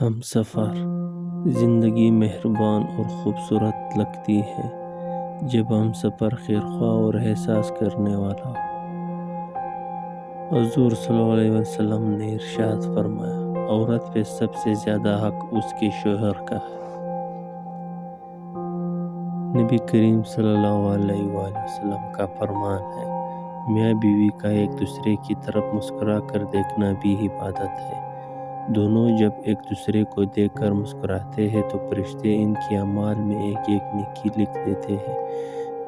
ہم سفر زندگی مہربان اور خوبصورت لگتی ہے جب ہم سفر خیر خواہ اور احساس کرنے والا ہو۔ حضور صلی اللہ علیہ وسلم نے ارشاد فرمایا، عورت پہ سب سے زیادہ حق اس کے شوہر کا ہے۔ نبی کریم صلی اللہ علیہ وآلہ وسلم کا فرمان ہے، میاں بیوی کا ایک دوسرے کی طرف مسکرا کر دیکھنا بھی عبادت ہے۔ دونوں جب ایک دوسرے کو دیکھ کر مسکراتے ہیں تو فرشتے ان کے اعمال میں ایک ایک نیکی لکھ دیتے ہیں۔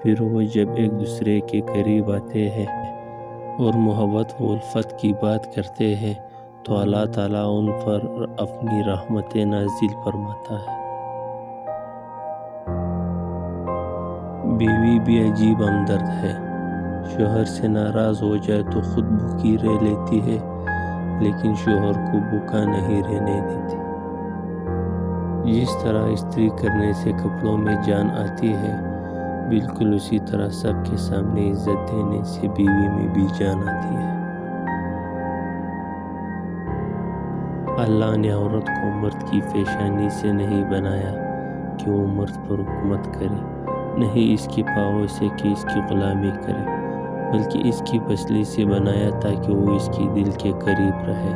پھر وہ جب ایک دوسرے کے قریب آتے ہیں اور محبت و الفت کی بات کرتے ہیں تو اللہ تعالیٰ ان پر اپنی رحمتیں نازل فرماتا ہے۔ بیوی بھی عجیب ہمدرد ہے، شوہر سے ناراض ہو جائے تو خود بھوکی رہ لیتی ہے لیکن شوہر کو بھوکا نہیں رہنے دیتی۔ جس طرح استری کرنے سے کپڑوں میں جان آتی ہے، بالکل اسی طرح سب کے سامنے عزت دینے سے بیوی میں بھی جان آتی ہے۔ اللہ نے عورت کو مرد کی پیشانی سے نہیں بنایا کہ وہ مرد پر حکومت کرے، نہیں اس کے پاؤں سے کہ اس کی غلامی کرے، بلکہ اس کی پسلی سے بنایا تاکہ وہ اس کی دل کے قریب رہے۔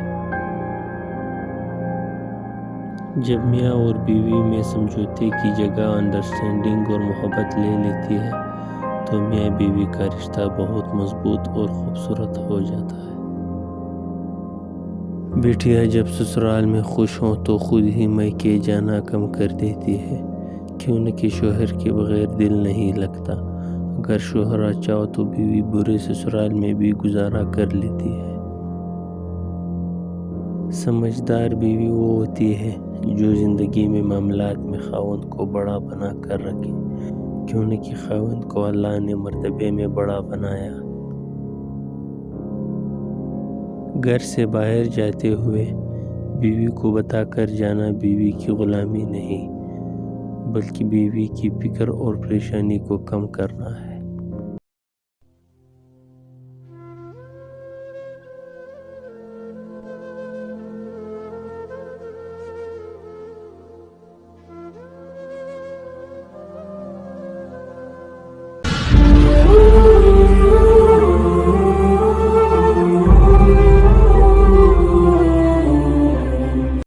جب میاں اور بیوی میں سمجھوتے کی جگہ انڈرسٹینڈنگ اور محبت لے لیتی ہے تو میاں بیوی کا رشتہ بہت مضبوط اور خوبصورت ہو جاتا ہے۔ بیٹیاں جب سسرال میں خوش ہوں تو خود ہی میکے جانا کم کر دیتی ہے کہ ان کے شوہر کے بغیر دل نہیں لگتا۔ اگر شوہر اچھا ہو تو بیوی برے سسرال میں بھی گزارا کر لیتی ہے۔ سمجھدار بیوی وہ ہوتی ہے جو زندگی میں معاملات میں خاوند کو بڑا بنا کر رکھے، کیونکہ خاوند کو اللہ نے مرتبے میں بڑا بنایا۔ گھر سے باہر جاتے ہوئے بیوی کو بتا کر جانا بیوی کی غلامی نہیں، بلکہ بیوی کی فکر اور پریشانی کو کم کرنا ہے۔